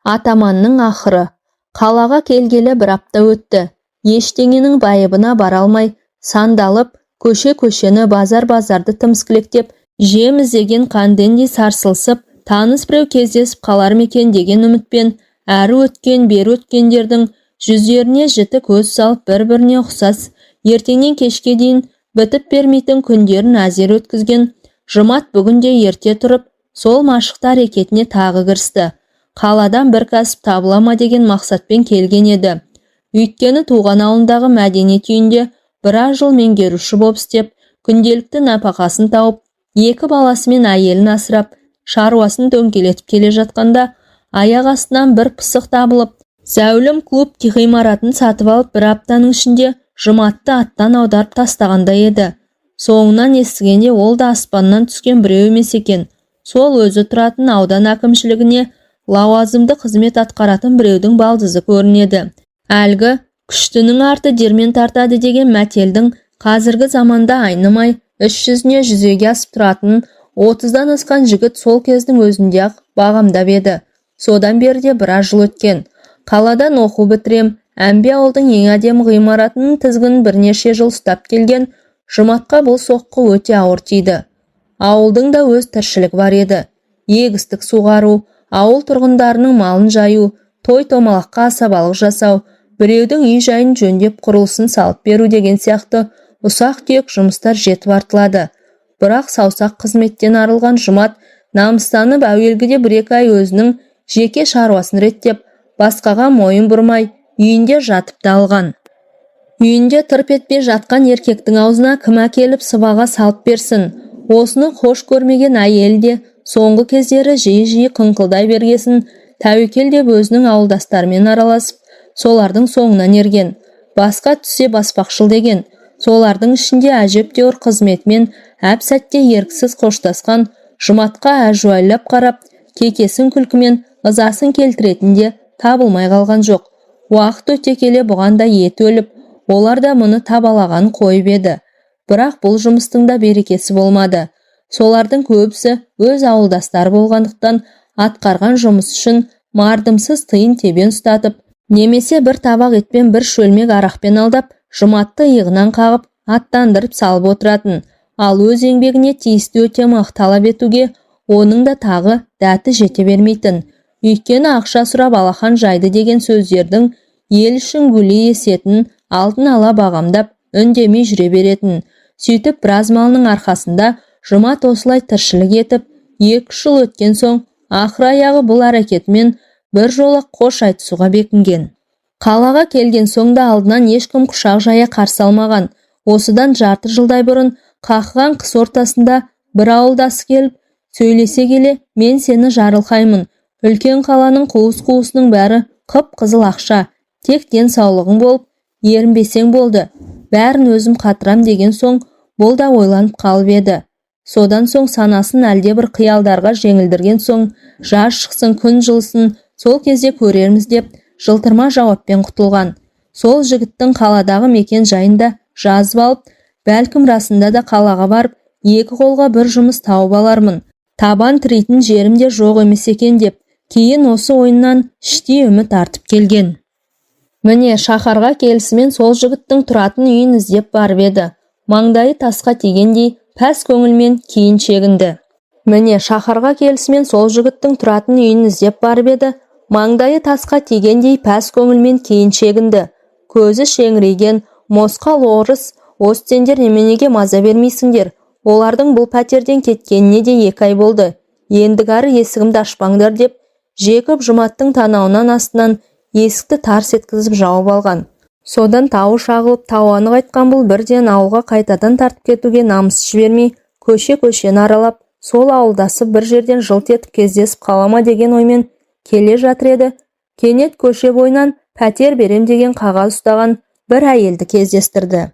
Атаманның ақыры. Қалаға келгелі бір апта өтті. Ештеңенің байыбына бара алмай, сандалып, көше-көшені базар-базарды тіміскілектеп, жем іздеген қандендей сарсылсып, таныс біреу кездесіп қалар мекен деген үмітпен, әрі өткен, бері өткендердің жүздеріне жіті көз салып бір-біріне ұқсас, ертеңнен кешке дейін бітіп бермейтін күндерін әзер өткізген Жұмат бүгінде ерте тұрып, сол машықты әрекетіне тағы кірісті. Қаладан бір кәсіп табыла ма деген мақсатпен келген еді. Өйткені туған ауылындағы мәдениет үйінде біраз жыл меңгеруші боп істеп, күнделікті нәпақасын тауып, 2 баласымен әйелін асырап, шаруасын дөңгелетіп келе жатқанда, аяқ астынан бір пысық табылып, зәулім клуб ғимаратын сатып алып бір аптаның ішінде Жұматты аттан аударып тастағандай еді. Соңынан естігенде ол да аспаннан түскен біреу емес екен. Сол өзі тұратын аудан әкімшілігіне лауазымды қызмет атқаратын біреудің балдызы көрінеді. Әлгі күштінің арты дермен тартады деген мәтелдің қазіргі заманда айнымай іс жүзіне жүзеге асып тұратын 30-дан асқан жігіт сол кездің өзінде ақ бағамдап еді. Содан берде біраз жыл өткен. Қаладан оқу бітірем, әмбе ауылдың ең әдемі ғимаратының тізгінін бірнеше жыл ұстап келген Жұматқа бұл соққы өте ауыр тиді. Ауылдың да өз тіршілігі бар еді. Егістік суғару, ауыл тұрғындарының малын жаю, той-томалаққа асабалық жасау, біреудің үй жайын жөндеп құрылысын салып беру деген сияқты ұсақ-түйек жұмыстар жетіп артылады. Бірақ саусақ қызметтен арылған Жұмат намыстанып әуелгіде 1-2 ай өзінің жеке шаруасын реттеп, басқаға мойын бұрмай, үйінде жатып та алған. Үйінде тырп етпей жатқан еркектің аузына кім әкеліп сыбаға салып берсін. Осыны хош көрмеген әйел де соңғы кездері жиі-жиі қыңқылдай бергесін, тәуекел деп өзінің ауылдастарымен араласып, солардың соңынан ерген. Басқа түссе баспақшыл деген. Солардың ішінде әжептәуір қызметмен әп-сәтте еріксіз қоштасқан Жұматқа әжуайлап қарап, кекесін күлкімен ызасын келтіретінде табылмай қалған жоқ. Уақыт өте келе бұған да еті өліп, олар да мұны табалаған қойып еді. Бірақ бұл жұмыстың да берекесі болмады. Солардың көбісі өз ауылдастары болғандықтан атқарған жұмыс үшін мардымсыз тиын тебен ұстатып, немесе бір табақ етпен бір шөлмек арақпен алдап, Жұматты иығынан қағып, аттандырып салып отыратын. Ал өз еңбегіне тиісті өтемақы талап етуге оның да тағы дәті жете бермейтін. Өйткені ақша сұрап алақан жайды деген сөздердің ел үшін гүлі есетін алдын ала бағамдап, үндемей жүре беретін. Сөйтіп біраз малының арқасында Жұмат осылай тіршілік етіп, 2 жыл өткен соң, ақыр аяғы бұл әрекетімен бір жолы қош айтысуға бекінген. Қалаға келген соң да алдынан ешкім құшақ жая қарсы алмаған. Осыдан жарты жылдай бұрын қақыған қыс ортасында бір ауылдасы келіп, сөйлесе келе, мен сені жарылқаймын. Үлкен қаланың қуыс-қуысының бәрі қып-қызыл ақша, тек денсаулығың болып, ерінбесең болды. Бәрін өзім қатырам деген соң, бұл да ойланып қалып еді. Содан соң санасын әлде бір қиялдарға жеңілдірген соң, жаз шықсын, күн жылысын, сол кезде көрерміз деп, жылтырма жауаппен құтылған. Сол жігіттің қаладағы мекен жайында жазып алып, бәлкім расында да қалаға барып, 2 қолға бір жұмыс тауып алармын. Табан тірейтін жерім де жоқ емес екен деп, кейін осы ойыннан іштей үміт артып келген. Міне шаһарға келісімен сол жігіттің тұратын үйін іздеп барып еді. Маңдайы тасқа тигендей пәс көңілмен кейін шегінді. Міне шаһарға келісімен сол жігіттің тұратын үйін іздеп барып еді. Маңдайы тасқа тигендей пәс көңілмен кейін шегінді. Көзі шеңірейген, мосқал орыс, сендер неменеге маза бермейсіңдер? Олардың бұл пәтерден кеткеніне де 2 ай болды. Ендігәрі есігімді ашпаңдар деп, жекіп Жұматтың танауынан астынан есікті тарс еткізіп жауып алған. Содан тауы шағылып, тауаны қайтқан бұл бірден ауылға қайтадан тартып кетуге намыс жібермей, көше-көшені аралап, сол ауылдасы бір жерден жылт етіп кездесіп қалама деген оймен келе жатыр еді. Кенет көше бойынан пәтер берем деген қағаз ұстаған бір әйелді кездестірді.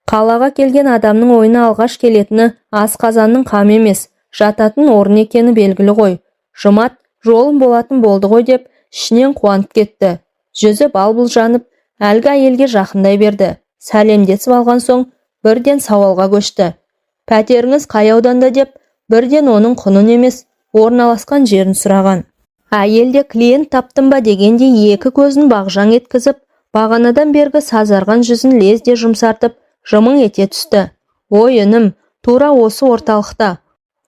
Қалаға келген адамның ойына алғаш келетіні асқазанның қам емес, жататын орын екені белгілі ғой. Жұмат жолым болатын болды ғой деп ішінен қуанып кетті. Жүзі бал-бұл жанып, әлгі әйелге жақындай берді. Сәлемдесіп алған соң бірден сауалға көшті. Пәтеріңіз қай ауданда деп, бірден оның құнын емес, орналасқан жерін сұраған. Әйелде клиент таптым ба дегенде екі көзін бағжаң еткізіп, бағанадан бергі сазарған жүзін лезде жұмсартып, жымың ете түсті. Ой інім, тура осы орталықта.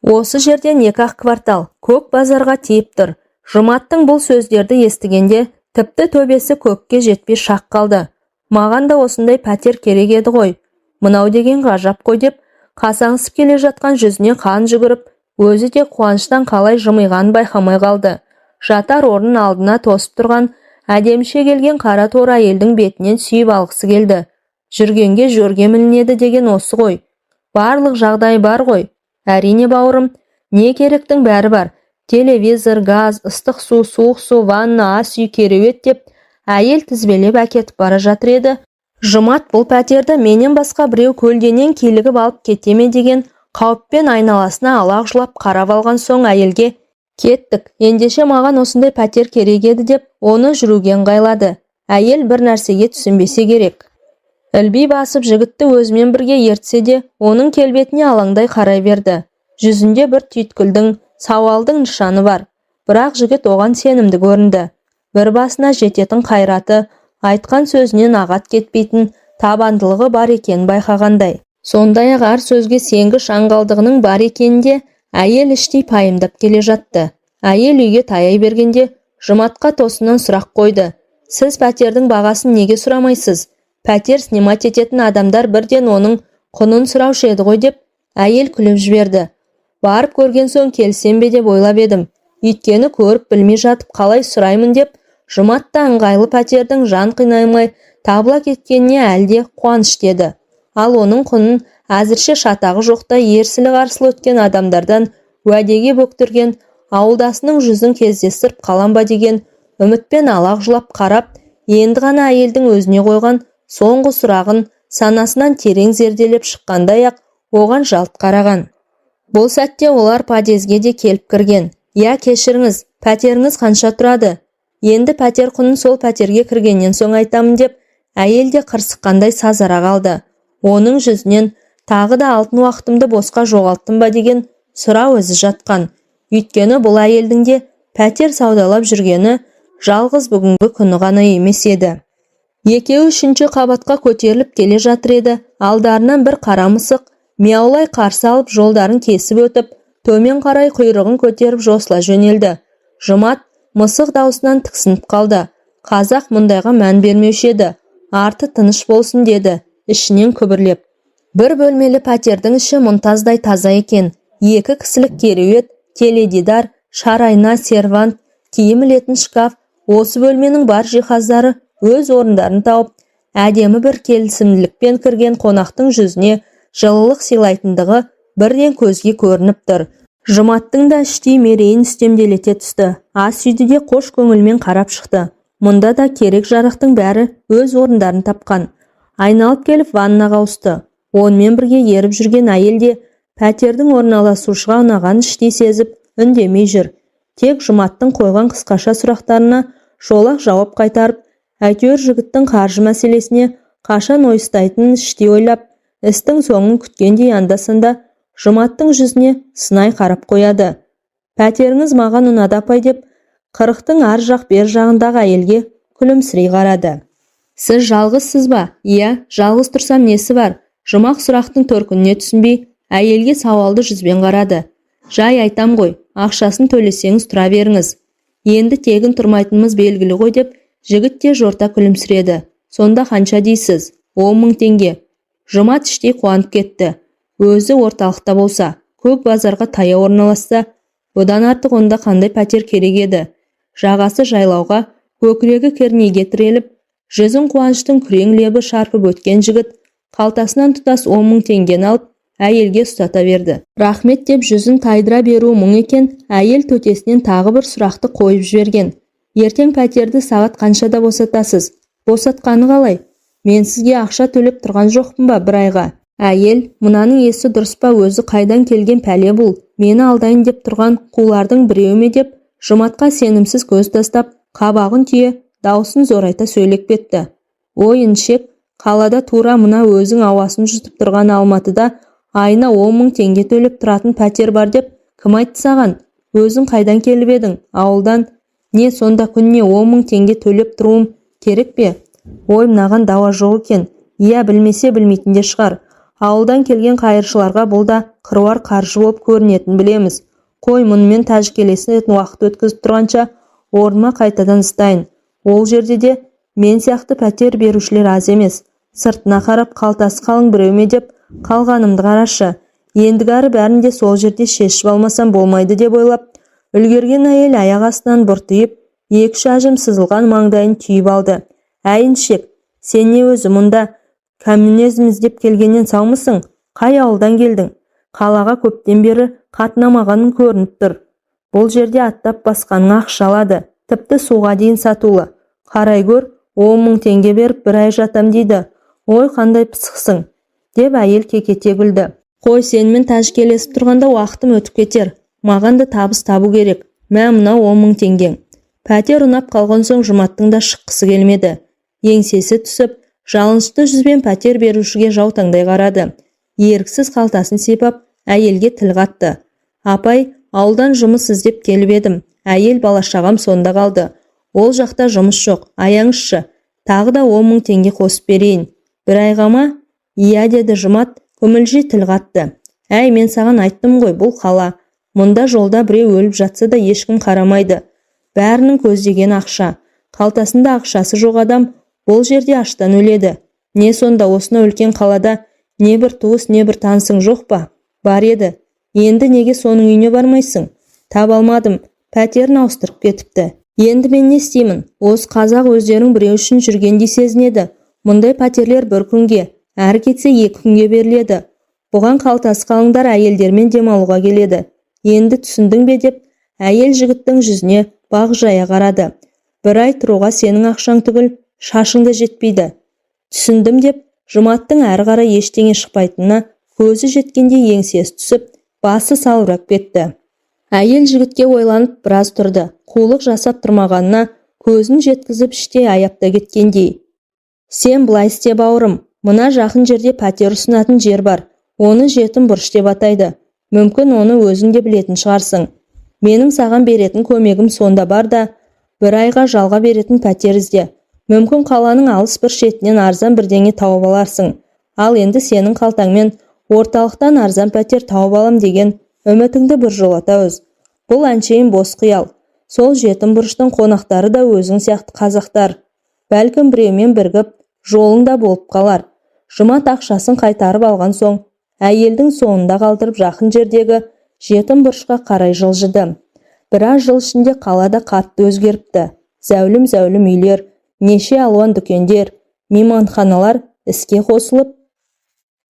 Осы жерден 2-ақ квартал, көк базарға тиіп тұр. Жұматтың бұл сөздерді естігенде, тіпті төбесі көкке жетпей шақ қалды. Маған да осындай пәтер керек еді ғой. Мынау деген ғажап қой деп, қасаңсып келе жатқан жүзіне қан жүгіріп, өзі де қуаныштан қалай жымиғанын байқамай қалды. Жатар орнын алдына тосып тұрған, әдеміше келген қара торы әйелдің бетінен сүйіп алғысы келді. Жүргенге жөрге мілінеді деген осы ғой. Барлық жағдай бар ғой. Әрине бауырым, не керектің бәрі бар. Телевизор, газ, ыстық су, суық су, ванна, ас үй, кереует деп әйел тізбелеп әкетіп бара жатыр еді. Жұмат бұл пәтерді менен басқа біреу көлденең килігіп алып кетеме деген қауіппен айналасына алақ жұлап қарап алған соң әйелге кеттік, ендеше маған осындай пәтер керек еді деп оны жүруге ыңғайлады. Әйел бір нәрсеге түсінбесе керек. Ілби басып жігітті өзімен бірге ертсе де, оның келбетіне алаңдай қарай берді. Жүзінде бір түйткілдің, сауалдың нышаны бар. Бірақ жігіт оған сенімді көрінді. Бір басына жететін қайраты, айтқан сөзінен ағат кетпейтін табандылығы бар екенін байқағандай. Сондай-ақ әр сөзге сенгіш аңғалдығының бар екенінде әйел іштей пайымдап келе жатты. Әйел үйге таяй бергенде Жұматқа тосыннан сұрақ қойды. Сіз пәтердің бағасын неге сұрамайсыз? Пәтер снимать ететін адамдар бірден оның құнын сұраушы еді ғой деп, әйел күліп жіберді. Барып көрген соң келсем бе деп ойлап едім. Өйткені көріп білмей жатып қалай сұраймын деп, Жұмат та ыңғайлы пәтердің жан қинаймай табыла кеткеніне әлде қуаныш деді. Ал оның құнын әзірше шатағы жоқта ерсілі-қарсылы өткен адамдардан уәдеге бөктірген, ауылдасының жүзін кездестіріп қалам ба деген үмітпен алақ жұлап қарап, енді ғана әйелдің өзіне қойған соңғы сұрағын санасынан терең зерделеп шыққандай-ақ оған жалт қараған. Бұл сәтте олар подъезге де келіп кірген. Я кешіріңіз, пәтеріңіз қанша тұрады? Енді пәтер құнын сол пәтерге кіргеннен соң айтамын деп, әйел де қырсыққандай сазара қалды. Оның жүзінен тағы да алтын уақытымды босқа жоғалттым ба деген сұрау өзі жатқан. Өйткені бұл әйелдің де пәтер саудалап жүргені жалғыз бүгінгі күні ғана емес еді. Екеуі 3-ші қабатқа көтеріліп келе жатыр еді. Алдарынан бір қара мысық мияулай қарсы алып жолдарын кесіп өтіп, төмен қарай құйрығын көтеріп жосыла жөнелді. Жұмат мысық даусынан тіксініп қалды. Қазақ мұндайға мән бермеуші еді. Арты тыныш болсын деді, ішінен күбірлеп. Бір бөлмелі пәтердің іші мұнтаздай таза екен. 2 кісілік кереует, теледидар, шарайна, сервант, киім ілетін шкаф, осы бөлменің бар жиһаздары өз орындарын тауып, әдемі бір келісімділікпен кірген қонақтың жүзіне жылылық сыйлайтындығы бірден көзге көрініп тұр. Жұматтың да іштей мерейін үстемделете түсті. Ас үйді де қош көңілмен қарап шықты. Мұнда да керек жарақтың бәрі өз орындарын тапқан. Айналып келіп ваннаға ауысты. Онымен бірге еріп жүрген әйел де пәтердің орналасушыға ұнаған іштей сезіп үндемей жүр. Тек Жұматтың қойған қысқаша сұрақтарына жолақ жауап қайтарып, әйтеуір жігіттің қаржы мәселесіне қашан ойыстайтынын іштей ойлап, істің соңын күткендей анда-санда Жұматтың жүзіне сынай қарап қояды. Пәтеріңіз маған ұнады апай деп, 40-тың ар жақ бер жағындағы әйелге күлімсірей қарады. Сіз жалғызсыз ба? Иә, жалғыз тұрсам несі бар? Жұмақ сұрақтың төркініне түсінбей, әйелге сауалды жүзбен қарады. Жай айтам ғой, ақшасын төлесеңіз тұра беріңіз. Енді тегін тұрмайтынымыз белгілі ғой деп, жігіт те жорта күлімсіреді. Сонда қанша дейсіз? 10.000 теңге. Жұмат іштей қуанып кетті. Өзі орталықта болса, көк базарға таяу орналасса, одан артық онда қандай пәтер керек еді? Жағасы жайлауға, көкірегі кернейге тіреліп, жүзін қуаныштың күрең лебі шарпып өткен жігіт қалтасынан тұтас 10.000 теңгені алып, әйелге ұстата берді. Рахмет деп жүзін тайдыра беру мұң екен, әйел төтесінен тағы бір сұрақты қойып жіберген. Ертең пәтерді сағат қаншада босатасыз? Босатқаны қалай? Мен сізге ақша төлеп тұрған жоқпын ба бір айға? Әйел, мынаның есі дұрыс па, өзі қайдан келген пәле бұл? Мені алдайын деп тұрған қулардың біреуі ме деп, Жұматқа сенімсіз көз тастап, қабағын түйе, даусын зорайта сөйлеп кетті. Ой іншек, қалада тура мына өзің ауасын жұтып тұрған Алматыда айына 10.000 теңге төлеп тұратын пәтер бар деп кім айтты саған? Өзің қайдан келіп едің? Ауылдан. Не сонда күніне 10 мың теңге төлеп тұруым керек пе? Ой, мынаған дауа жоқ екен. Иә, білмесе білмейтін де шығар. Ауылдан келген қайыршыларға бұл да қыруар қаржы болып көрінетін білеміз. Қой, мұнымен тәжікелесін уақыт өткізіп тұрғанша орныма қайтадан ыстайын. Ол жерде де мен сияқты пәтер берушілер аз емес. Сыртына қарап қалтасы қалың біреуме деп қалғанымды қарашы. Ендігәрі бәрін де сол жерде шешіп алмасам болмайды деп ойлап, үлгерген әйел аяқ астынан бұртиып, 2-3 ажым сызылған маңдайын түйіп алды. Әйіншек, сен не өзі мұнда коммунизм іздеп келгеннен саумысың? Қай ауылдан келдің? Қалаға көптен бері қатынамағаның көрініп тұр. Бұл жерде аттап басқаның ақша алады, тіпті суға дейін сатулы. Қарай көр, 10 мың теңге беріп бір ай жатам дейді. Ой, қандай пысықсың, деп әйел кекете күлді. Қой, сенімен тәжікелесіп тұрғанда уақытым өтіп кетер. Маған да табыс табу керек. Мә, мынау 10 мың теңгең. Пәтер ұнап қалған соң Жұматтың да шыққысы келмеді. Еңсесі түсіп, жалынышты жүзбен пәтер берушіге жаутаңдай қарады. Еріксіз қалтасын сипап, әйелге тіл қатты. Апай, ауылдан жұмыс іздеп келіп едім. Әйел бала-шағам сонда қалды. Ол жақта жұмыс жоқ, аяңызшы. Тағы да 10 мың теңге қосып берейін. Бір айға ма? Иә, деді Жұмат, көмілжи тіл қатты. Әй, мен саған айттым ғой, бұл қала. Мұнда жолда біреу өліп жатса да ешкім қарамайды. Бәрінің көздеген ақша. Қалтасында ақшасы жоқ адам бұл жерде аштан өледі. Не сонда осына үлкен қалада не бір туыс, не бір танысың жоқ па? Бар еді. Енді неге соның үйіне бармайсың? Таба алмадым. Пәтерін ауыстырып кетіпті. Енді мен не істеймін? Осы қазақ өздерің біреу үшін жүргендей сезінеді. Мұндай пәтерлер бір күнге, әрі кетсе 2 күнге беріледі. Бұған қалтасы қалыңдар әйелдермен демалуға келеді. Енді түсіндің бе деп, әйел жігіттің жүзіне бақ жая қарады. Бір ай тұруға сенің ақшаң түгіл, шашыңды жетпейді. Түсіндім деп, Жұматтың әрі қарай ештеңе шықпайтынына көзі жеткенде еңсесі түсіп, басы салбырап кетті. Әйел жігітке ойланып біраз тұрды. Қулық жасап тұрмағанына көзін жеткізіп іште аяпта кеткендей. Сен былай істе бауырым, мына жақын жерде пәтер ұсынатын жер бар. Оны жетім бұрыш деп атайды. Мүмкін оны өзің де білетін шығарсың. Менің саған беретін көмегім сонда бар да, бір айға жалға беретін пәтер ізде. Мүмкін қаланың алыс бір шетінен арзан бірдеңе тауып аларсың. Ал енді сенің қалтаңмен орталықтан арзан пәтер тауып алам деген үмітіңді біржолата үз. Бұл әншейін бос қиял. Сол жетім бұрыштың қонақтары да өзің сияқты қазақтар. Бәлкім біреумен біргіп, жолыңда болып қалар. Жұмат ақшасын қайтарып алған соң, әйелдің соңында қалдырып жақын жердегі жетім бұрышқа қарай жылжыды. Біраз жыл ішінде қалада қатты өзгеріпті. Зәулім үйлер, неше алуан дүкендер, мейманханалар іске қосылып,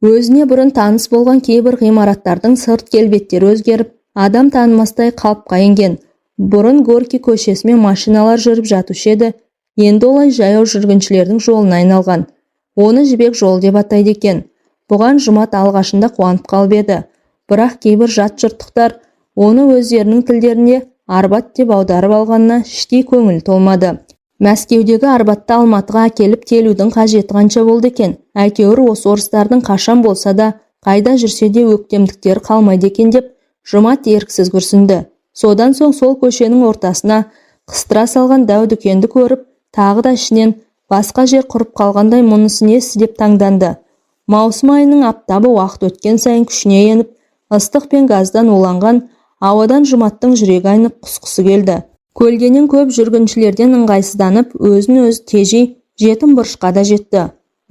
өзіне бұрын таныс болған кейбір ғимараттардың сырт келбеттері өзгеріп, адам танымастай қалыпқа енген. Бұрын Горький көшесімен машиналар жүріп жатушы еді, енді олай жаяу жүргіншілердің жолына айналған. Оны жібек жол деп атайды екен. Бұған Жұмат алғашында қуанып қалып еді. Бірақ кейбір жат жұрттықтар оны өздерінің тілдеріне Арбат деп аударып алғанына іштей көңіл толмады. Мәскеудегі Арбатты Алматыға әкеліп келудің қажеті қанша болды екен. Әйтеуір осы орыстардың қашан болса да, қайда жүрсе де өктемдіктер қалмайды екен деп Жұмат еріксіз күрсінді. Содан соң сол көшенің ортасына қыстыра салған дәу дүкенді көріп, тағы да ішінен басқа жер құрып қалғандай мұнысы несі деп таңданды. Маусым айының аптабы уақыт өткен сайын күшіне еніп, ыстық пен газдан уланған ауадан Жұматтың жүрегі айнып құсқысы келді. Көлденең көп жүргіншілерден ыңғайсызданып, өзін-өзі тежей жетім бұрышқа да жетті.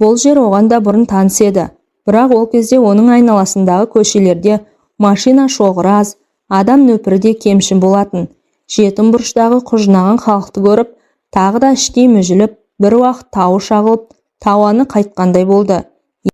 Бұл жер оған да бұрын таныс еді. Бірақ ол кезде оның айналасындағы көшелерде машина шоғыры аз, адам нөпірі де кемшін болатын. Жетім бұрыштағы құжынаған халықты көріп, тағы да іштей мүжіліп, бір уақыт тауы шағылып, тауаны қайтқандай болды.